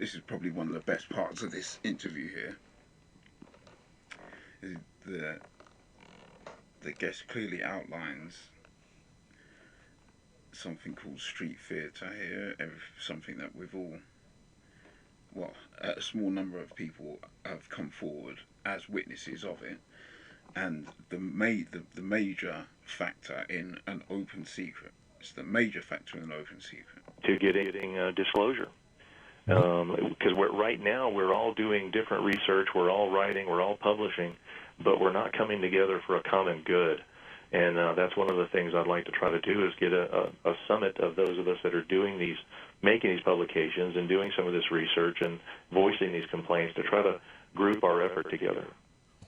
this is probably one of the best parts of this interview here. The guest clearly outlines something called street theatre here, something that we've all, well, a small number of people have come forward as witnesses of it, and the major factor in an open secret. It's the major factor in an open secret. To getting disclosure. Because right now we're all doing different research, we're all writing, we're all publishing, but we're not coming together for a common good. And that's one of the things I'd like to try to do is get a summit of those of us that are making these publications and doing some of this research and voicing these complaints to try to group our effort together.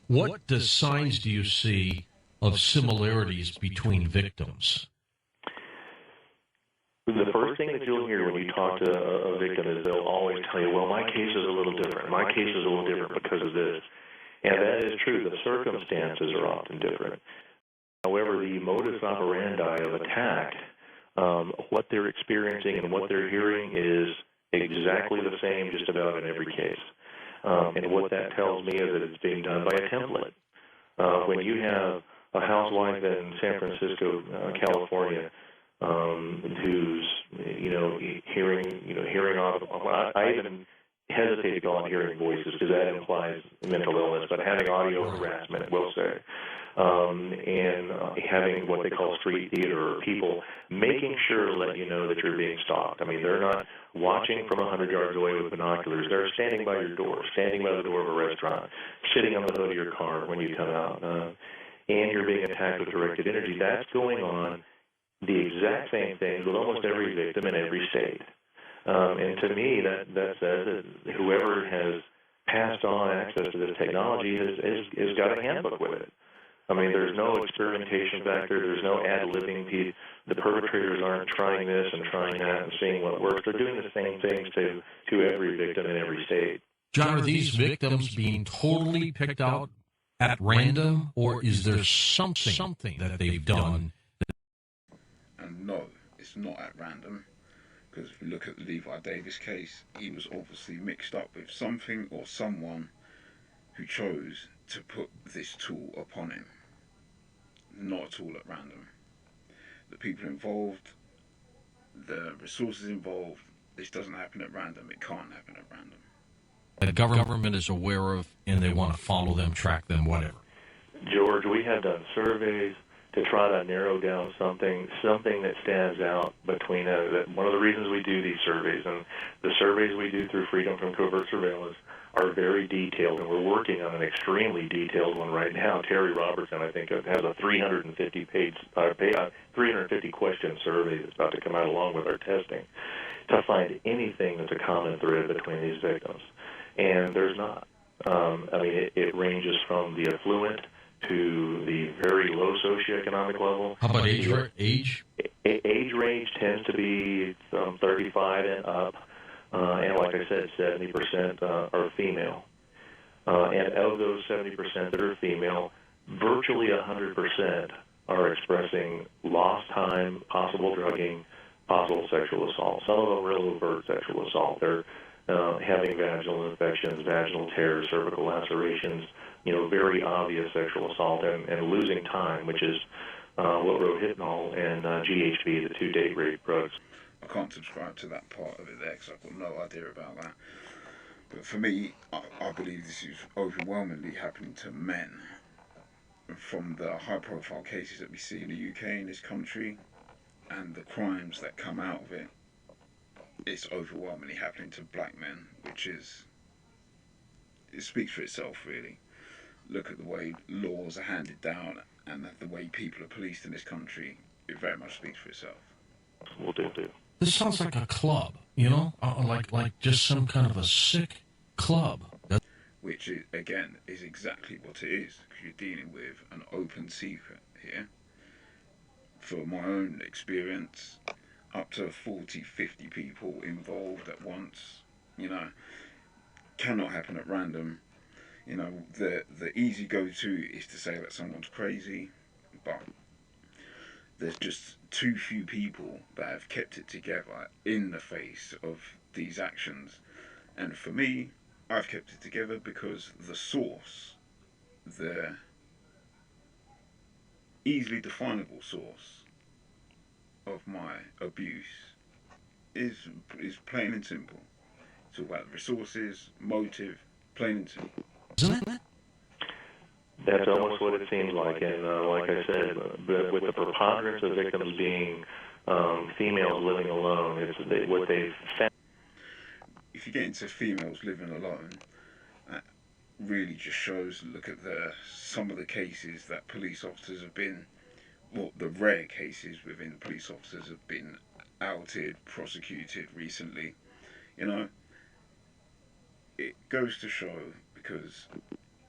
What signs do you see of similarities between victims? The first thing that you'll hear when you talk to a victim is they'll always tell you, well, my case is a little different. My case is a little different because of this. And that is true. The circumstances are often different. However, the modus operandi of attack, what they're experiencing and what they're hearing is exactly the same just about in every case. And what that tells me is that it's being done by a template. When you have a housewife in San Francisco, California, who's hearing off. I even hesitate to go on hearing voices because that implies mental illness, but having audio harassment, we'll say, and having what they call street theater, or people making sure to let you know that you're being stalked. I mean, they're not watching from 100 yards away with binoculars. They're standing by your door, standing by the door of a restaurant, sitting on the hood of your car when you come out, and you're being attacked with directed energy. That's going on. The exact same thing with almost every victim in every state. And to me, that says that whoever has passed on access to this technology has got a handbook with it. I mean, there's no experimentation factor. There's no ad-libbing piece. The perpetrators aren't trying this and trying that and seeing what works. They're doing the same things to every victim in every state. John, are these victims being totally picked out at random, or is there something that they've done? And no, it's not at random, because if we look at the Levi Davis case, he was obviously mixed up with something or someone who chose to put this tool upon him. Not at all at random. The people involved, the resources involved, this doesn't happen at random. It can't happen at random. The government is aware of, and they want to follow them, track them, whatever. George, we have done surveys to try to narrow down something that stands out between one of the reasons we do these surveys, and the surveys we do through Freedom from Covert Surveillance are very detailed, and we're working on an extremely detailed one right now. Terry Robertson, I think, has a 350 question survey that's about to come out along with our testing to find anything that's a common thread between these victims. And there's not. It ranges from the affluent to the very low socioeconomic level. How about age? Age range tends to be 35 and up, and like I said, 70% are female. And of those 70% that are female, virtually 100% are expressing lost time, possible drugging, possible sexual assault. Some of them real overt sexual assault. They're having vaginal infections, vaginal tears, cervical lacerations, very obvious sexual assault, and losing time, which is what rohypnol and GHB, the two date rape drugs. I can't subscribe to that part of it there because I've got no idea about that. But for me, I believe this is overwhelmingly happening to men. From the high-profile cases that we see in the UK, in this country, and the crimes that come out of it, it's overwhelmingly happening to black men, it speaks for itself, really. Look at the way laws are handed down and the way people are policed in this country. It very much speaks for itself. We'll do. This sounds like a club, like just some kind of a sick club. Which, again, is exactly what it is, because you're dealing with an open secret here. For my own experience, up to 40, 50 people involved at once, cannot happen at random. The easy go-to is to say that someone's crazy, but there's just too few people that have kept it together in the face of these actions, And for me, I've kept it together because the source, the easily definable source of my abuse is is plain and simple. It's all about resources, motive, plain and simple. Isn't it? That's almost what it seems like, and like I said, with the preponderance of victims being females living alone, what they've found. If you get into females living alone, that really just shows. Look at the some of the cases that police officers have been, well, the rare cases within police officers have been outed, prosecuted recently. You know, it goes to show because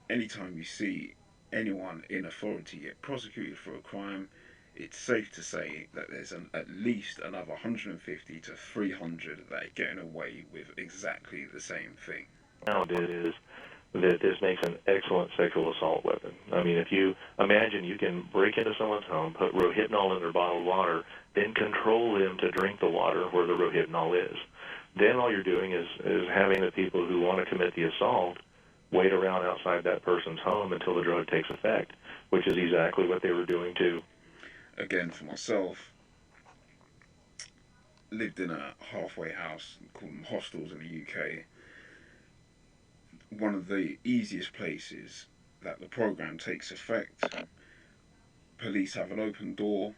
anytime you see anyone in authority get prosecuted for a crime, it's safe to say that there's at least another 150 to 300 that are getting away with exactly the same thing. Found is that this makes an excellent sexual assault weapon. I mean, if you imagine you can break into someone's home, put rohypnol in their bottled water, then control them to drink the water where the rohypnol is. Then all you're doing is having the people who want to commit the assault wait around outside that person's home until the drug takes effect, which is exactly what they were doing too. Again, for myself, lived in a halfway house, called them hostels in the UK. One of the easiest places that the program takes effect. Police have an open door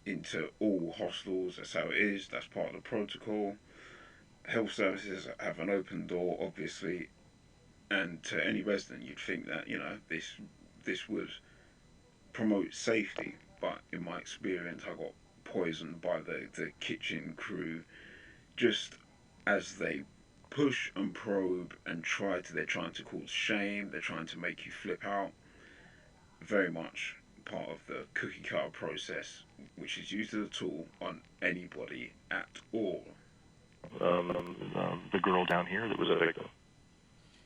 into all hostels. That's how it is. That's part of the protocol. Health services have an open door, obviously, and to any resident, you'd think that this would promote safety. But in my experience, I got poisoned by the kitchen crew just as they push and probe and they're trying to cause shame, they're trying to make you flip out. Very much part of the cookie cutter process, which is used as a tool on anybody at all. The girl down here that was a victim.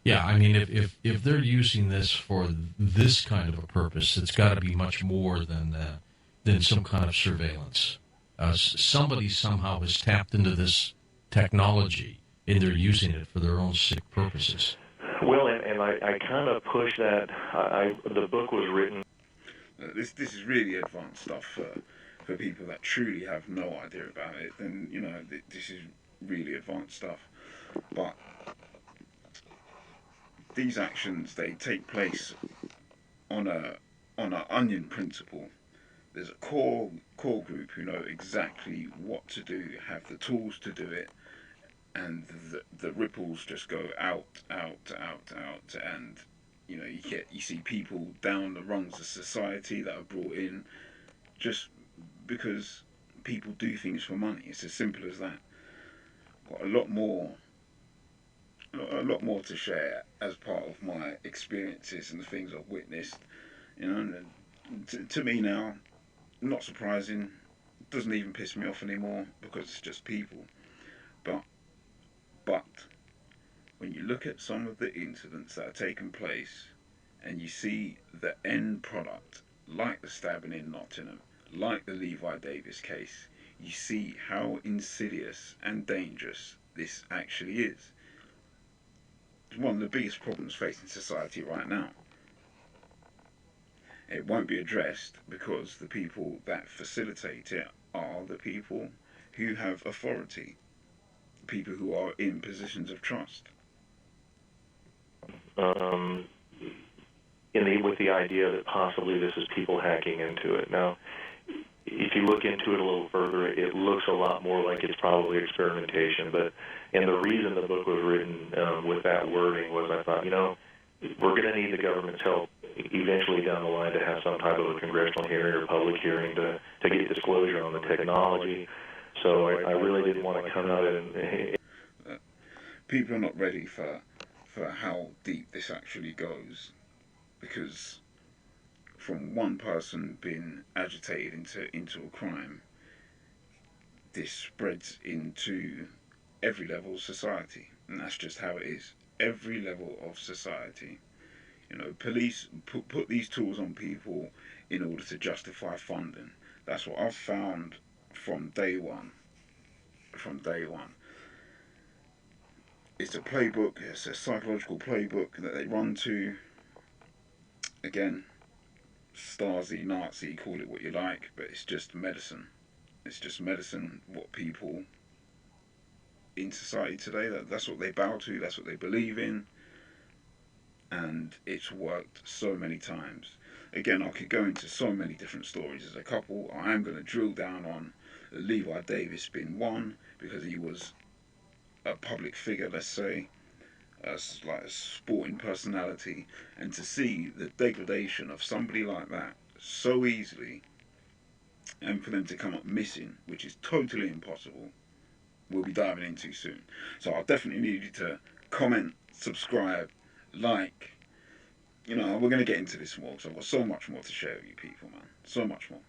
Yeah, I mean, if they're using this for this kind of a purpose, it's got to be much more than some kind of surveillance. Somebody somehow has tapped into this technology, and they're using it for their own sick purposes. Well, and I kind of push that. The book was written. This is really advanced stuff for people that truly have no idea about it. Then this is really advanced stuff. But these actions, they take place on a onion principle. There's a core group who know exactly what to do, have the tools to do it, and the ripples just go out, and you see people down the rungs of society that are brought in just because people do things for money. It's as simple as that. Got a lot more to share as part of my experiences and the things I've witnessed. And to me now, not surprising. Doesn't even piss me off anymore because it's just people. But when you look at some of the incidents that are taking place and you see the end product, like the stabbing in Nottingham, like the Levi Davis case, you see how insidious and dangerous this actually is. It's one of the biggest problems facing society right now. It won't be addressed because the people that facilitate it are the people who have authority, people who are in positions of trust. With the idea that possibly this is people hacking into it. Now, if you look into it a little further, it looks a lot more like it's probably experimentation. And the reason the book was written with that wording was I thought, we're going to need the government's help eventually down the line to have some type of a congressional hearing or public hearing to get disclosure on the technology. So I really didn't want to come out and... People are not ready for how deep this actually goes, because from one person being agitated into a crime, this spreads into every level of society, and that's just how it is. Every level of society. Police put these tools on people in order to justify funding. That's what I've found from day one. It's it's a playbook, it's a psychological playbook that they run to. Again, Stasi, Nazi, call it what you like, but it's just medicine. It's just medicine, what people in society today, that's what they bow to, that's what they believe in, and it's worked so many times. Again, I could go into so many different stories. There's a couple I am going to drill down on. Levi Davis being one, because he was a public figure, let's say, like a sporting personality, and to see the degradation of somebody like that so easily, and for them to come up missing, which is totally impossible, we'll be diving into soon. So I'll definitely need you to comment, subscribe, like. You know, we're going to get into this more because I've got so much more to share with you people, man. So much more.